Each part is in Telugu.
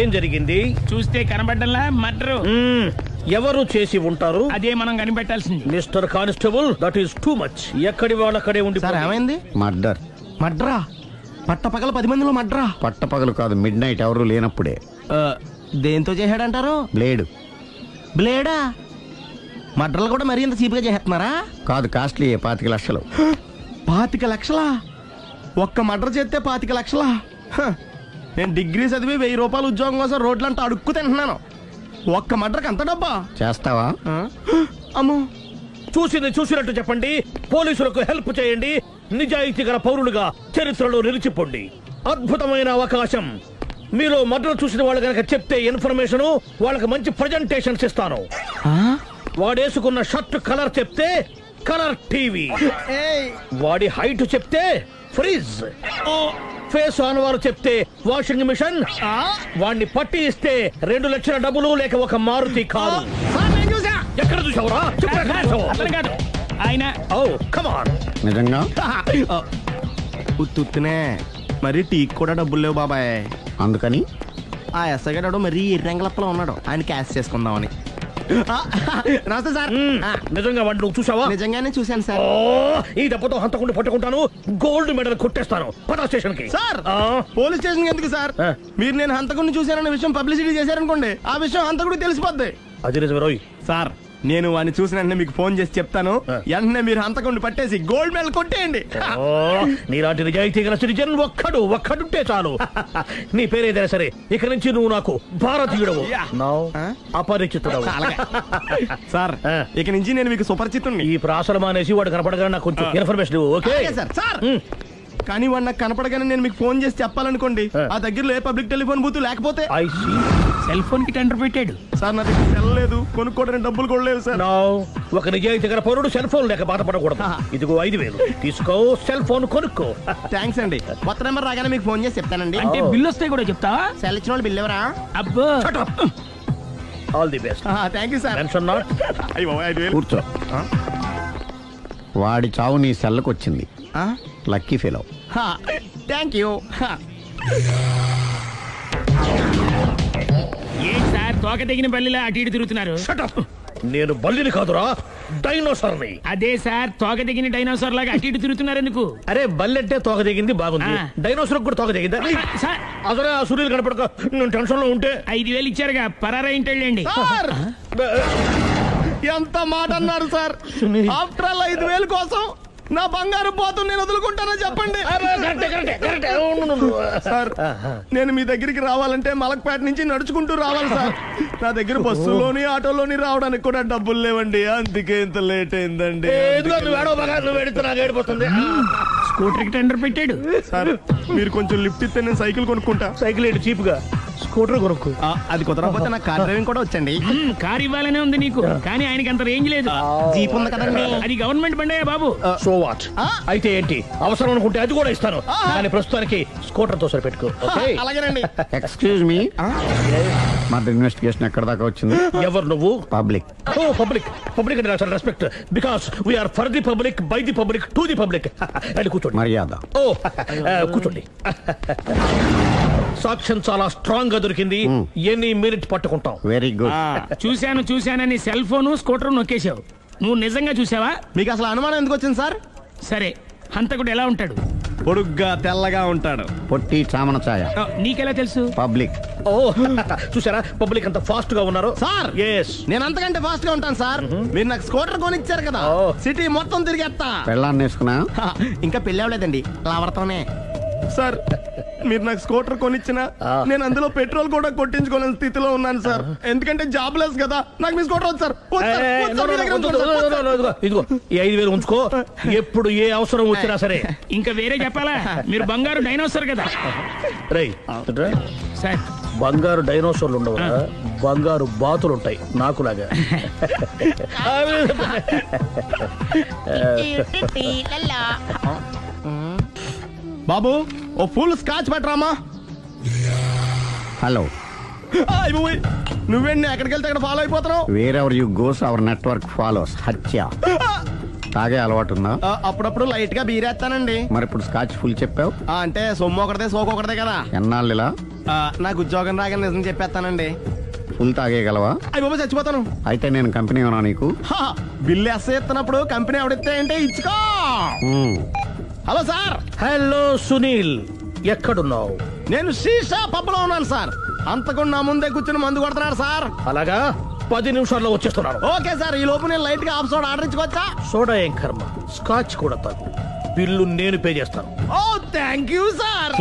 ఏం జరిగింది? చూస్తే కనబడ్డంలా మర్డరు. ఎవరు చేసి ఉంటారు? అదే మనం కనిపెట్టాల్సింది. Mister constable, that is too much. ఎక్కడి వాళ్ళక్కడే ఉండి. సార్ ఏమైంది? మర్డర్. మడ్రా? పట్టపగల 10 మందిలో మడ్రా? పట్టపగలు కాదు, మిడ్ నైట్ ఎవరు లేనప్పుడే. దేంతో చేశాడంటారు? బ్లేడ్. బ్లేడా? మడ్రలు కూడా మరీ ఇంత చీప్గా చేస్తున్నారా? కాదు, కాస్ట్లీ. 25 లక్షలు. 25 లక్షలా? ఒక్క మడ్ర చేస్తే 25 లక్షలా? నేను డిగ్రీ చదివి 1000 రూపాయలు ఉద్యోగం కోసం రోడ్లంతా అడుక్కు తింటున్నాను. ఒక్క మడ్రకు అంత డబ్బా? చేస్తావా? అమ్మో. చూసింది చూసినట్టు చెప్పండి. పోలీసులకు హెల్ప్ చేయండి. నిజాయితీ గల పౌరులుగా చరిత్రలో నిలిచిపోండి. అద్భుతమైన అవకాశం. మీలో మర్డర్ చూసిన వాళ్ళు కనుక చెప్తే ఇన్ఫర్మేషన్, వాళ్ళకి మంచి ప్రజెంటేషన్స్ ఇస్తాను. వాడేసుకున్న షర్ట్ కలర్ చెప్తే కలర్ టీవీ, వాడి హైట్ చెప్తే ఫ్రిజ్, ఫేస్ ఆన్ వారు చెప్తే వాషింగ్ మిషన్, వాడిని పట్టి ఇస్తే 2 లక్షల డబ్బులు లేక ఒక మారుతి కారు. ఎక్కడ చూసావురా? కాదు ఆయన. ఓ కమాన్. నిజంగా? ఉత్తునే మరి టీకి కూడా డబ్బులు లేవు బాబాయ్. అందుకని ఆ ఎస్ఐ గారు మరీ ఎర్రంగలప్పలో ఉన్నాడు. ఆయన క్యాష్ చేసుకుందామని. నమస్తే సార్. నిజంగా వాడిని నువ్వు చూసావా? నిజంగానే చూశాను సార్. ఈ దెబ్బతో హంతకుండా పట్టుకుంటాను. గోల్డ్ మెడల్ కొట్టేస్తాను. పద స్టేషన్ కి. సార్ పోలీస్ స్టేషన్ ఎందుకు సార్? మీరు నేను హంతకుడిని చూశానన్న విషయం పబ్లిసిటీ చేశారనుకోండి, ఆ విషయం హంతకుడికి తెలిసిపోద్ది. అది నిజమే రోయ్. సార్ నేను వాడిని చూసిన వెంటనే మీకు ఫోన్ చేసి చెప్తాను. వెంటనే మీరు హంతకుడిని పట్టేసి గోల్డ్ మెడల్ కొట్టేయండి. నీలాంటి నిజాయితీ గల సిటిజన్ ఒక్కడుంటే చాలు. నీ పేరేదైనా సరే, ఇక నుంచి నువ్వు నాకు భారతీయుడవు, అపరిచితుడవు. సార్ ఇక నుంచి నేను మీకు సుపరిచితుడిని. ఈ ప్రాసలం అనేసి వాడు కనపడగానే నాకు కొంచెం ఇన్ఫర్మేషన్. Okay sir. సార్ కానీ వాడు నాకు కనపడగానే నేను మీకు ఫోన్ చేసి చెప్పాలనుకోండి, ఆ దగ్గరలో ఏ పబ్లిక్ టెలిఫోన్ బూత్ లేకపోతే. సెల్ ఫోన్ కి టెండర్ పెట్టాడు సార్. నా దగ్గర సెల్ లేదు, కొనుక్కోవడానికి డబ్బులు కూడా లేవు సార్. ఒక నిజాయితీ గల పౌరుడు సెల్ ఫోన్ లేక బాధపడకూడదు. ఇదిగో 5000 తీసుకో, సెల్ ఫోన్ కొనుక్కో. థ్యాంక్స్ అండి. కొత్త నెంబర్ రాగానే మీకు ఫోన్ చేసి చెప్తానండి. అంటే బిల్లు వస్తే కూడా చెప్తావా? సెల్ ఇచ్చిన వాళ్ళు బిల్ ఎవరా? అబ్బో. All the best. Thank you sir. Tension not. కూర్చో. వాడి చావు నీ సెల్లకు వచ్చింది. Lucky fellow. Thank you. ఏం సార్ తోక తెగిన బల్లిలా అటు ఇటు తిరుగుతున్నారు? నేను బల్లిని కాదురా, డైనోసార్ని. అదే సార్, తోక తెగిన డైనోసార్ లాగా అటు ఇటు తిరుగుతున్నారు ఎందుకు? అరే బల్లెట్టే తోక తెగింది బాగుంది, డైనోసార్ కూడా తోక తెగిందా? అసలే ఆ సూర్యులు కనపడక నేను టెన్షన్ లో ఉంటే 5000 ఇచ్చారుగా, పరారా ఇంటండి. ఎంత మాట అన్నారు సార్? ఆఫ్టర్ ఆల్ 5000 కోసం నా బంగారు పోతు నేను వదులుకుంటానని చెప్పండి సార్. నేను మీ దగ్గరికి రావాలంటే మలక్పేట నుంచి నడుచుకుంటూ రావాలి సార్. నా దగ్గర బస్సులోని ఆటోలోని రావడానికి కూడా డబ్బులు లేవండి, అందుకే ఇంత లేట్ అయిందండి. స్కూటర్ కి టెండర్ పెట్టాడు సార్. మీరు కొంచెం లిఫ్ట్ ఇస్తే నేను సైకిల్ కొనుక్కుంటా. సైకిల్ ఏంటి చీప్ గా, స్కూటర్ కొనుక్కు. అది కుదరకపోతే నాకు కార్ డ్రైవింగ్ కూడా వచ్చండి. కార్ ఇవ్వాలనే ఉంది నీకు, కానీ ఆయనకి అంత రేంజ్ లేదు. జీప్ ఉంది కదండి. అది గవర్నమెంట్ బండయా బాబు. So what? అయితే ఏంటి, అవసరం అనుకుంటే అది కూడా ఇస్తాను, కానీ ప్రస్తుతానికి స్కూటర్ తో సరిపెట్టుకో. అలాగేనండి. ఎక్స్క్యూజ్ మీ, మర్డర్ ఇన్వెస్టిగేషన్ ఎక్కడ దాకా వచ్చింది? ఎవరు నువ్వు? పబ్లిక్. ఓ పబ్లిక్. పబ్లిక్ అంటే చాలా respect, because we are for the public, by the public, to the public. అది కూర్చోండి. మర్యాద. ఓ కూర్చోండి. సాక్ష్యం చాలా స్ట్రాంగ్ గా దొరికింది, ఎన్ని మినిట్ పట్టుకుంటాం. Very good. చూశానని సెల్ ఫోన్ స్కూటర్ నొక్కేశావు. నువ్వు నిజంగా చూసావా? మీకు అసలు అనుమానం ఎందుకు వచ్చింది సార్? సరే, హంతకుడు ఎలా ఉంటాడు? పొడుగ్గా తెల్లగా ఉంటాడు. పొట్టి చామన ఛాయ. నీకెలా తెలుసు? పబ్లిక్. ఓ చూసారా పబ్లిక్ అంత ఫాస్ట్ గా ఉన్నారు సార్. ఎస్, నేను అంతకంటే ఫాస్ట్ గా ఉంటాను సార్. మీరు నాకు స్కూటర్ కొనిచ్చారు కదా, సిటీ మొత్తం తిరిగేస్తా. పెళ్ళాన్ని వేసుకున్నా? ఇంకా పెళ్ళి అవ్వలేదండి, లావర్తోనే. సార్ మీరు నాకు స్కూటర్ కొనిచ్చిన నేను అందులో పెట్రోల్ కూడా కొట్టించుకోలేని స్థితిలో ఉన్నాను సార్. ఎందుకంటే జాబ్ లెస్ కదా, నాకు మీ స్కూటర్ వద్దు సార్. ఇదిగో ఈ 5000 ఉంచుకో, ఎప్పుడు ఏ అవసరం వచ్చినా సరే. ఇంకా వేరే చెప్పాలా? మీరు బంగారు డైనోసార్ కదా. రై సార్, బంగారు డైనోసార్లు ఉండవు, బంగారు బాతులు ఉంటాయి నాకులాగా. బాబు ఓ ఫుల్ స్కాచ్ పట్టరామా. హలో. నువ్వేండి ఎక్కడికి వెళ్తే అక్కడ ఫాలో అయిపోతున్నావు? Wherever you goes our network follows. హత్య. తాగే అలవాటు ఉందా? అప్పుడప్పుడు లైట్ గా బీరేస్తానండి. మరి ఇప్పుడు స్కాచ్ ఫుల్ చెప్పావు అంటే సొమ్ము ఒకటిదే సోకు ఒకటిదే కదా. ఎన్నాళ్ళు ఇలా? నాకు ఉద్యోగం రాగా నిజం చెప్పేస్తానండి. ఫుల్ తాగేయగలవా? అయ్యి బాబా చచ్చిపోతాను. అయితే నేను కంపెనీ ఉన్నా నీకు. బిల్లు ఎస్ ఎత్తినప్పుడు కంపెనీ ఎవడితే అంటే ఇచ్చుకో. Hello sir. హలో సునీల్, ఎక్కడున్నావు? నేను శీషా పబ్లో ఉన్నాను సార్. అంతకుండా నా ముందే కూర్చుని మందు కొడుతున్నాడు సార్. అలాగా, 10 నిమిషాల్లో వచ్చేస్తున్నాను. Okay sir. ఈ లోపు నేను లైట్ గా హాఫ్ సోడా ఆర్డర్ ఇచ్చుకోవచ్చా? సోడా ఏం కర్మ, స్కాచ్ కూడా తాగు. బిల్లు నేను పే చేస్తాను. ఓ థ్యాంక్ యూ సార్.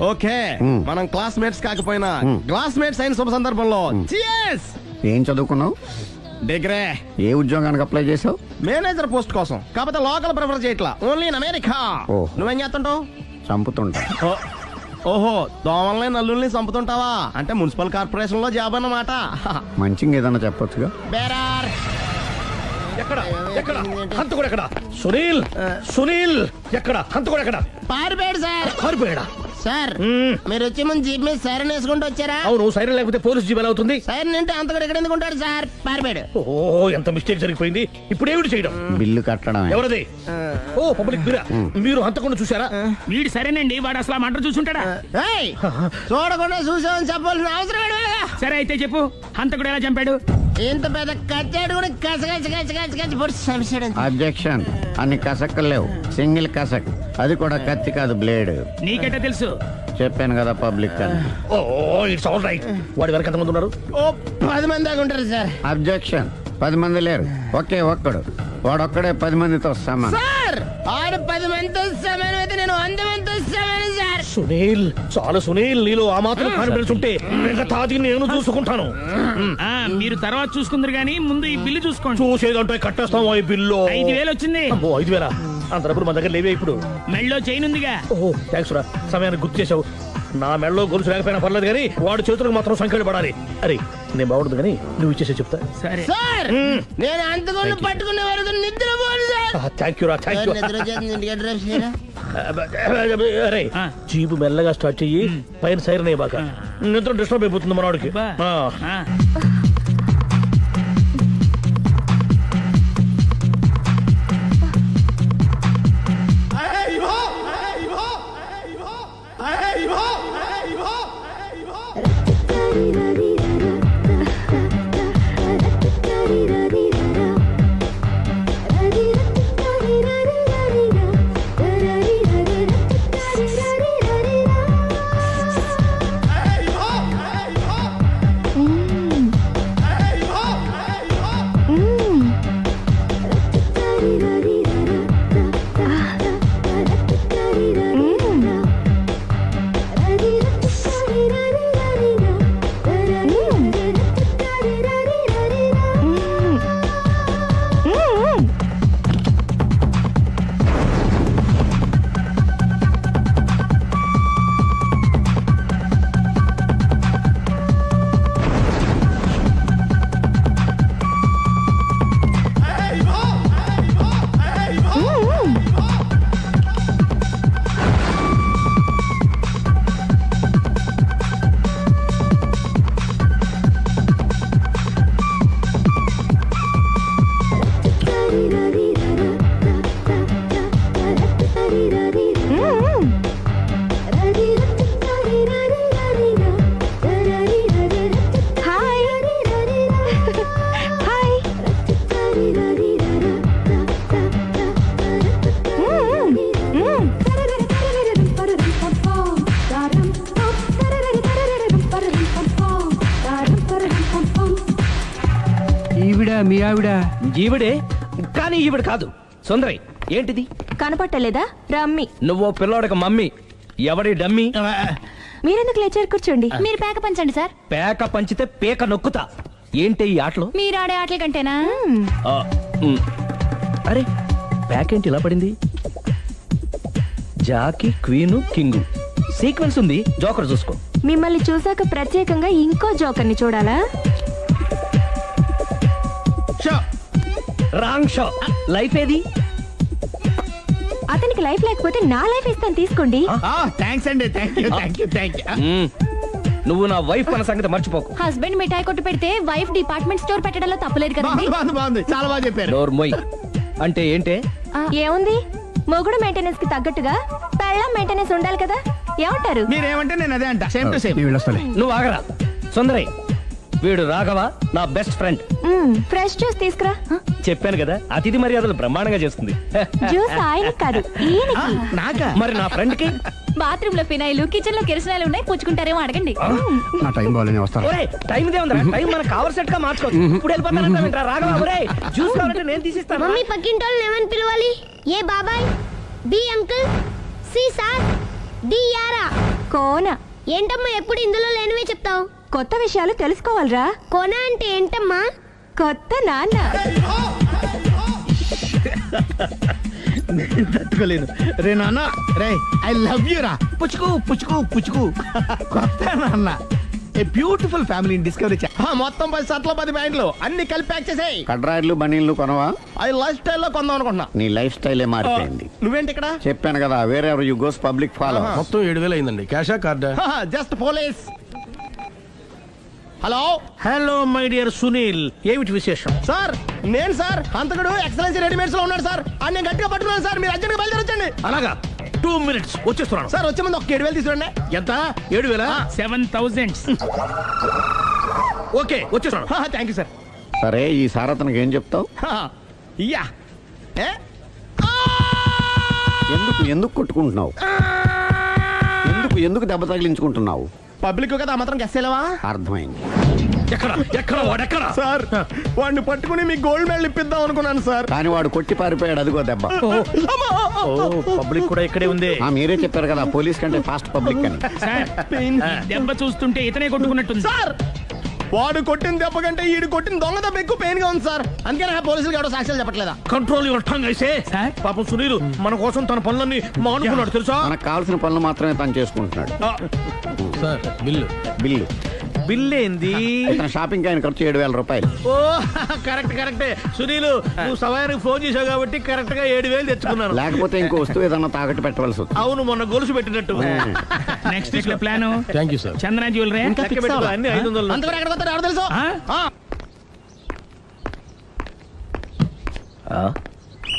ఓకే, మనం క్లాస్మేట్స్ కాకపోయినా క్లాస్మేట్స్ అయిన శుభ సందర్భంలో cheers. ఏం చదువుకున్నావు? డిగ్రీ. ఏ ఉద్యోగానికి అప్లై చేసావు? మేనేజర్ పోస్ట్ కోసం. కాకపోతే లోకల్ ప్రిఫర్ చేయట్లా, ఓన్లీ ఇన్ అమెరికా. ఓ. నువ్వేం చేస్తుంటావు? చంపుతుంటా. ఓహో, దోమల్ని నల్లుల్ని చంపుతుంటావా? అంటే మున్సిపల్ కార్పొరేషన్ లో జాబ్ అన్నమాట. మంచిగా ఏదన్నా చెప్పొచ్చుగా. బేరార్. ఎక్కడ ఎక్కడ హంతకుడు ఎక్కడ? సునీల్, సునీల్ ఎక్కడ? హంతకుడు ఎక్కడ? పారిపోయాడు సార్. పారిపోయాడా? సార్ మీరు వచ్చే ముందు జీప్ మీద సైరన్ వేసుకుంటూ వచ్చారా? అవును, సైరన్ లేకపోతే పోలీస్ జీప్ ఎలా అవుతుంది? సైరన్ అంటే అంతకుడు ఎక్కడ ఎందుకు ఉంటాడు సార్? పారిపోయాడు. ఓ, ఎంత మిస్టేక్ జరిగిపోయింది. ఇప్పుడు ఏమిటి చేయడం? బిల్లు కట్టడమే. ఎవరది? ఓ, పబ్లిక్ బిరా. మీరు హంతకుండా చూసారా? వీడు సరేనండి, వాడు అసలు మంట చూసుంటాడా? చూడకుండా చూసామని చెప్పాల్సిన అవసరం ఏంటి? సరే అయితే చెప్పు, హంతకుడు ఎలా చంపాడు? ఇంత పెద్ద కచ్చాడు కూడా కసగచ్చి అబ్జెక్షన్. అన్ని కసక్కలు లేవు, సింగిల్ కసక్. అది కూడా కత్తి కాదు, బ్లేడ్. నీకెట్టా తెలుసు? చెప్పాను కదా పబ్లిక్ అని. ఓ, ఇట్స్ ఆల్ రైట్. వాడి వరకు ఎంతమంది ఉన్నారు? ఓ 10 మంది దాకా ఉంటారు సార్. అబ్జెక్షన్. 10 మంది లేరు, ఒకే ఒక్కడు. వాడొక్కడే 10 మందితో సమానం. సార్ ఆడు 10 మందితో సమానం అయితే నేను 100 మందితో సమానం సార్. సునీల్, చాలా సునీల్, నీలో ఆ మాత్రం కాన్ఫిడెన్స్ ఉంటే మిగతాది నేను చూసుకుంటాను. మీరు తర్వాత చూసుకుందరు గానీ ముందు ఈ బిల్లు చూసుకోండి. చూసేదంటే కట్టేస్తాం. ఈ బిల్లు 5,000 వచ్చింది. 5,000? అంత డబ్బులు మన దగ్గర లేవే ఇప్పుడు. మెళ్ళో చైన్ ఉందిగా. ఓహో, థ్యాంక్స్ రా, సమయానికి గుర్తు చేసావు. నా మెళ్ళలో గొలుసు లేకపోయినా పర్లేదు కానీ వాడి చేతులకు మాత్రం సంఖ్యలు పడాలి. అరే, నేను బాగుండదు కానీ నువ్వు ఇచ్చేసే చెప్తా. సరే సార్ నేను అంతకుండా పట్టుకునే వరకు నిద్రపోను సార్. థ్యాంక్ యూ రా, థ్యాంక్ యూ. అరే, జీబు మెల్లగా స్టార్ట్ చెయ్యి, పైన సైరన్ అయ్యి బాగా. నిద్ర డిస్టర్బ్ అయిపోతుంది మనవాడికి. మీ ఆవిడ ఈవిడే, కానీ ఈవిడ కాదు. సుందరి, ఏంటిది కనపట్టలేదా? రమ్మి. నువ్వు పిల్లోడక మమ్మీ. ఎవడి డమ్మీ? మీరెందుకు లేచారు? కూర్చోండి. మీరు పేక పంచండి సార్. పేక పంచితే పేక నొక్కుతా. ఏంటి ఈ ఆటలు? మీరు ఆడే ఆటల కంటేనా? అరే, పేకేంటి ఇలా పడింది? జాకి, క్వీను, కింగు సీక్వెన్స్ ఉంది. జోకర్ చూసుకో. మిమ్మల్ని చూసాక ప్రత్యేకంగా ఇంకో జోకర్ని చూడాలా? Wrong show. లైఫ్ ఏది? అతనికి లైఫ్ లేకపోతే నా లైఫ్ ఇస్తాను, తీసుకోండి. థ్యాంక్స్ అండి. Thank you. నువ్వు నా వైఫ్ అన్న సంగతి మర్చిపోకు. హస్బెండ్ మిఠాయి కొట్టు పెడితే వైఫ్ డిపార్ట్మెంట్ స్టోర్ పెట్టడంలో తప్పలేదు కదండి. బాగుంది, చాలా బాగా చెప్పారు. డోర్ మొయ్. అంటే ఏంటే? ఏముంది, మొగుడు మెయింటెనెన్స్ కి తగ్గట్టుగా పెళ్ళాం మెయింటెనెన్స్ ఉండాలి కదా. ఏమంటారు? మీరేమంటే నేను అదే అంట. Same to same. నువ్వు ఆగరా సుందరి. వీడు రాఘవ, నా బెస్ట్ ఫ్రెండ్. ఫ్రెష్ జ్యూస్ తీసుకురా. చెప్పాను కదా, అతిథి మర్యాదలు బ్రహ్మాండంగా చేస్తుంది. జ్యూస్ ఆయన కాదు, ఈయనకి. నాకా? మరి నా ఫ్రెండ్ కి బాత్రూమ్ లో ఫినాయిల్, కిచెన్ లో కిరసనాయిలు ఉన్నాయి, పుచ్చుకుంటారేమో అడగండి. నా టైం బాగాలేని వస్తాను. ఒరే టైం ఇదే ఉందిరా, టైం మనకు కవర్ సెట్ గా మార్చుకోవచ్చు. ఇప్పుడు వెళ్ళిపోతానంటా రాఘవ. ఒరే జ్యూస్ కావాలంటే నేను తీసిస్తాను. మమ్మీ పక్కింటోళ్ళని ఏమని పిలవాలి? ఏ బాబాయ్, B uncle, C sir, D యారా. కోన. ఏంటమ్మా ఎప్పుడు ఇందులో లేనివే చెప్తావు? కొత్త విషయాలు తెలుసుకోవాలరా. కోన అంటే ఏంటమ్మా? కొత్త నాన్న. తట్టుకోలేదు రే నాన్న. రే ఐ లవ్ యూ రా. పుచ్చుకు పుచ్చుకు పుచ్చుకు. కొత్త నాన్న. A beautiful family discovery. మొత్తం 10 షర్ట్లు 10 ప్యాంట్లు అన్ని కలిపి ప్యాక్ చేసేయ్. కడ్రాయిలు బనీళ్లు కొనవా? అది లైఫ్ స్టైల్లో కొందాం అనుకుంటున్నా. నీ లైఫ్ స్టైలే మారిపోయింది. నువ్వేంటి ఇక్కడ? చెప్పాను కదా, వేరే యు గోస్ పబ్లిక్ ఫాలో. మొత్తం 7,000 అయిందండి. క్యాషా కార్డా? Just police. Hello hello my dear Sunil, ఏమిటి విశేషం? సార్, నేను సార్ హంతకుడు ఎక్సలెన్సీ రెడీమేడ్స్ లో ఉన్నాడు సార్. అని నేను గట్టిగా పట్టుకున్నాను సార్. మీరు అర్జెంట్గా బయలుదేరొచ్చండి. అలాగా, 2 minutes వచ్చేస్తున్నాను. సార్ వచ్చే ముందు ఒక 7,000 తీసుకోండి. ఎంత? 7,000? 7,000. ఓకే వచ్చేస్తున్నాను. Thank you sir. సరే, ఈ సార్ అతనికి ఏం చెప్తావు? యా ఎందుకు కొట్టుకుంటున్నావు? ఎందుకు దెబ్బ తగిలించుకుంటున్నావు? పబ్లిక్ కదా మాత్రం గెస్సేలేవా? అర్థమైంది. ఎక్కడ వాడెక్కడ? సార్, వాడిని పట్టుకుని మీ గోల్డ్ మెడల్ ఇప్పిద్దాం అనుకున్నాను సార్. కానీ వాడు కొట్టి పారిపోయాడు. అదిగో దెబ్బ. పబ్లిక్ కూడా ఇక్కడే ఉంది. మీరే చెప్పారు కదా, పోలీస్ కంటే ఫాస్ట్ పబ్లిక్ అని. సార్, దెబ్బ చూస్తుంటే ఇతనే కొట్టుకున్నట్టుంది. సార్, వాడు కొట్టిన దెబ్బ కంటే ఈడు కొట్టిన దొంగ దెబ్బ ఎక్కువ పెయిన్ గా ఉంది సార్. అందుకే నా పోలీసులు ఎవడో సాక్ష్యాలు చెప్పట్లేదా? కంట్రోల్ యువర్ టంగ్ అయితే. సార్? పాపం సునీల్ మన కోసం తన పనులన్నీ మానుకున్నాడు తెలుసా? మనకు కావాల్సిన పనులు మాత్రమే తను చేసుకుంటున్నాడు. Sir bill. బిల్ ఏంది? ఇతను షాపింగ్ ఆయన ఖర్చు 7,000 రూపాయలు. ఓ కరెక్టే. సునీల్, నువ్వు సమయానికి ఫోన్ చేసావు కాబట్టి కరెక్ట్ గా 7,000 తెచ్చుకున్నాను. లేకపోతే ఇంకో వస్తువు ఏదన్నా తాకట్టు పెట్టవలసి వస్తుంది. అవును, మొన్న గొలుసు పెట్టినట్టు. నెక్స్ట్ వీక్ లో plan. Thank you sir. Chandana jewellery. లెక్క పెట్టుకో, అన్ని 500. అంతవరకు ఎక్కడ పోతారు ఎవరు తెలుసు?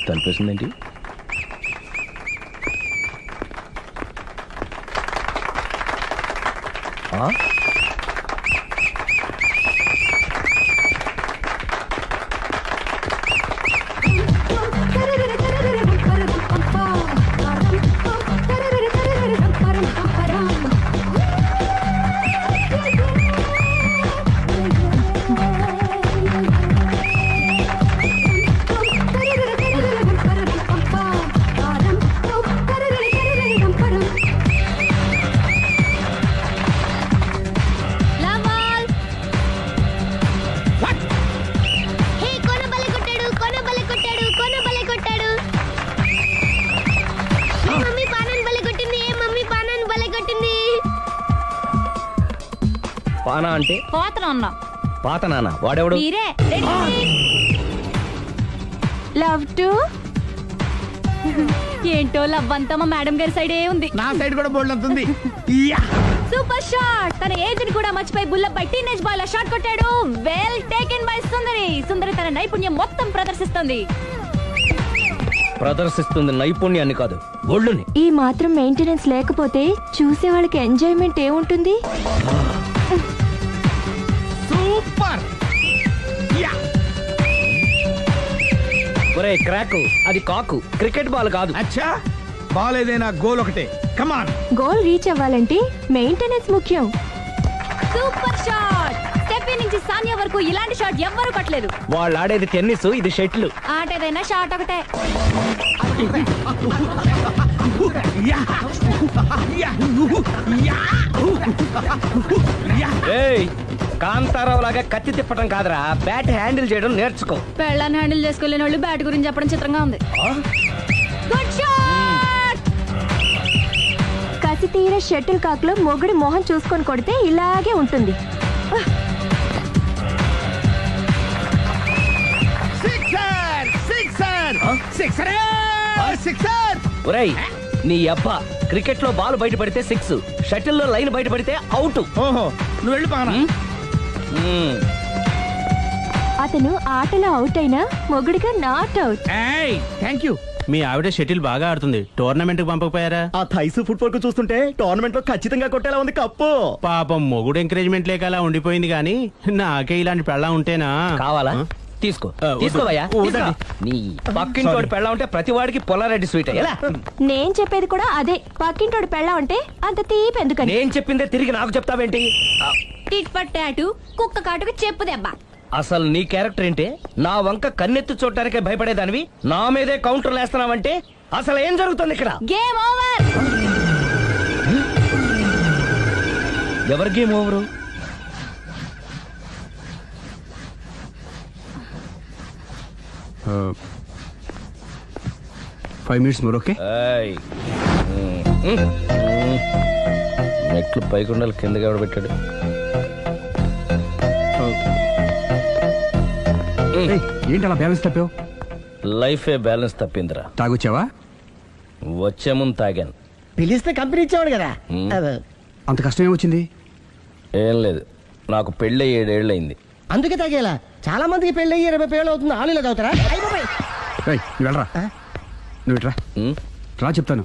తలిపేసిందేంటి? పానా అంటే పాత నాన్న. వాడెవడు? లవ్ టు ఏంటో లవ్ అంతా మా మేడం గారి సైడే ఉంది. నా సైడ్ కూడా బోల్డ్ అంతుంది. Super shot. తన ఏజ్ ని కూడా మర్చిపోయి బుల్లపై టీనేజ్ బాయ్ లా షాట్ కొట్టాడు. వెల్ టేకెన్ బై సుందరి తన నైపుణ్యం మొత్తం ప్రదర్శిస్తుంది నైపుణ్యాన్ని కాదు, ఒళ్ళుని. ఈ మాత్రం మెయింటెనెన్స్ లేకపోతే చూసే వాళ్ళకి ఎంజాయ్మెంట్ ఏముంటుంది? సూపర్. ఒరే క్రాకు, అది కాకు, క్రికెట్ బాల్ కాదు. అచ్చా, బాల్ ఏదైనా గోల్ ఒకటే. కమాన్. గోల్ రీచ్ అవ్వాలంటే మెయింటెనెన్స్ ముఖ్యం. Super shot. స్టెఫీ నుంచి సానియా వరకు ఇలాంటి షాట్ ఎవ్వరూ కొట్టలేదు. వాళ్ళు ఆడేది టెన్నిస్, ఇది షటిల్. ఆట ఏదైనా షాట్ ఒకటే. కాంతారావు లాగా కత్తి తిప్పటం కాదురా, బ్యాట్ హ్యాండిల్ చేయడం నేర్చుకో. పెళ్ళాన్ని హ్యాండిల్ చేసుకోలేని వాళ్ళు బ్యాట్ గురించి చెప్పడం చిత్రంగా ఉంది. Good shot. కసి తీర షటిల్ కాక్ లో మొగుడి మొహం చూసుకొని కొడితే ఇలాగే ఉంటుంది. ఒరేయ్, నీ అబ్బా, క్రికెట్ లో బాల్ బయట పడితే 6, షటిల్ లో లైన్ బయట పడితే అవుట్. ఓహో, నువ్వు వెళ్ళి పానా. అతను ఆటలో అవుట్ అయినా మొగుడిగా నాట్ అవుట్. Thank you. మీ ఆవిడ షటిల్ బాగా ఆడుతుంది, టోర్నమెంట్ కి పంపకపోయారా? ఆ థైసు ఫుట్బాల్ కు చూస్తుంటే టోర్నమెంట్ లో ఖచ్చితంగా కొట్టేలా ఉంది కప్పు. పాపం మొగుడు ఎంకరేజ్మెంట్ లేక అలా ఉండిపోయింది గానీ నాకే ఇలాంటి పెళ్ళం ఉంటేనా. కావాలా? తీసుకో తీసుకోవయ్యా. నీ పక్కింటోడి పెళ్ళ ఉంటే ప్రతి వాడికి పొలారెడ్డి స్వీట్ ఎలా? నేను చెప్పేది కూడా అదే, పక్కింటోడి పెళ్ళ ఉంటే అంత తీపి ఎందుకని. నేను చెప్పిందే తిరిగి నాకు చెప్తావేంటి? టిట్ పట్టాటు కుక్క కాటుకు చెప్పు దెబ్బ. అసలు నీ క్యారెక్టర్ ఏంటి? నా వంక కన్నెత్తి చూడటానికే భయపడేదానివి నా మీదే కౌంటర్లు వేస్తున్నావంటే అసలు ఏం జరుగుతుంది ఇక్కడ? Game over. ఎవరి game over? 5 minutes more, okay? మెట్లు పైకుండాలి కిందకి ఎవడ పెట్టాడు? ఏంటి అలా బ్యాలెన్స్ తప్పావు? లైఫే బ్యాలెన్స్ తప్పిందిరా. తాగొచ్చావా? వచ్చే ముందు తాగాను. పిలిస్తే కంపెనీ ఇచ్చేవాడు కదా. అంత కష్టం ఏమొచ్చింది? ఏం లేదు, నాకు పెళ్ళి 7 ఏళ్ళయింది. అందుకే తాగేలా. చాలా మందికి పెళ్ళి 20 ఏళ్ళు అవుతుంది. ఆలు ఇలా తాగుతారా? నువ్వు వెళ్ళరా, నువ్వు ఇట్రా రా చెప్తాను.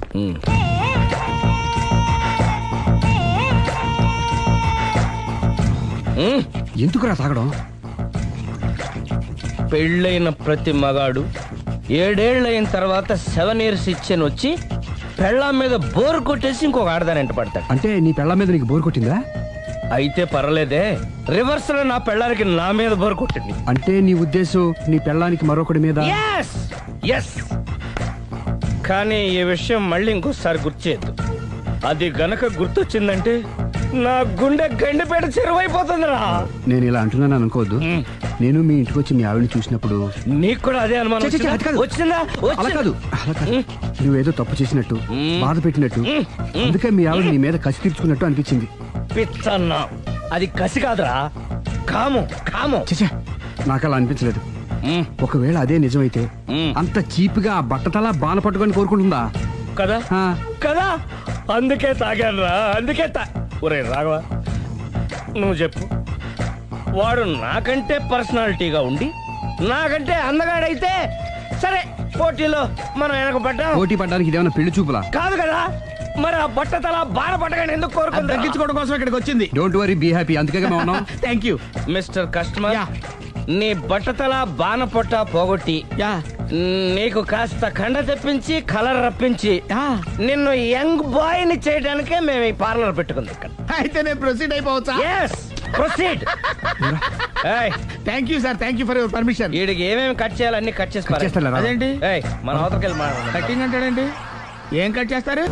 ఎందుకురా తాగడం? పెళ్ళైన ప్రతి మగాడు 7 ఏళ్ళైన తర్వాత 7 years ఇచ్చాను వచ్చి పెళ్ళాం మీద బోరు కొట్టేసి ఇంకొక ఆడదాని పడతాడు. అంటే నీ పెళ్ళాం మీద నీకు బోరు కొట్టిందా? అయితే పర్లేదే, రివర్స్ లో నా పెళ్ళానికి నా మీద బోరు కొట్టింది. అంటే నీ ఉద్దేశం నీ పెళ్ళానికి మరొకటి మీద? ఎస్. కానీ ఈ విషయం మళ్ళీ ఇంకోసారి గుర్తు చేయద్దు. అది గనక గుర్తొచ్చిందంటే నా గుండె గండిపేట చెరువైపోతుందిరా. నేను ఇలా అంటున్నాను అనుకోవద్దు. నేను మీ ఇంటికి వచ్చి మీ ఆవిడని చూసినప్పుడు నీకు కూడా అదే అనుమానం వచ్చిందా? అలా కాదు, నువ్వేదో తప్పు చేసినట్టు, బాధ పెట్టినట్టు, అందుకే మీ ఆవిడ నీ మీద కసి తీర్చుకున్నట్టు అనిపించింది. పిచ్చన్నా, అది కసి కాదురా, కామం. చచ్చా, నాకు అలా అనిపించలేదు. ఒకవేళ అదే నిజమైతే అంత చీప్ గా బట్టతలా బాన పట్టుకొని కోరుకుంటుందా? కదా కదా, అందుకే తాగాను రా, అందుకే ఒరే రాఘవ, నువ్వు చెప్పు. వాడు నాకంటే పర్సనాలిటీగా ఉండి నాకంటే అందగాడైతే సరే, పోటీలో మనం వెనకబడ్డా. పోటీ పడ్డానికి ఇదేమన్నా పెళ్లి చూపులా? కాదు కదా, మరి ఆ బట్టతల బాన పట్టగానే ఎందుకు కోరుకుంది? తగ్గించుకోవడం కోసం ఇక్కడికి వచ్చింది. Don't worry, be happy. అందుకే థ్యాంక్ యూ మిస్టర్ కస్టమర్. నీ బట్టతల బాన పొట్ట పోగొట్టి నీకు కాస్త కండ తెప్పించి కలర్ రప్పించి నిన్ను యంగ్ బాయ్ ని చేయడానికే మేము ఈ పార్లర్ పెట్టుకుంది ఇక్కడ. అయితే నేను ప్రొసీడ్ అయిపోవచ్చా? Proceed. Thank you sir, thank you for your permission. వీడికి ఏమేమి కట్ చేయాలి అన్ని కట్ చేసి అదేంటి మన అవతలకి వెళ్ళి కటింగ్ అంటాడండి. ఏం కట్ చేస్తారు?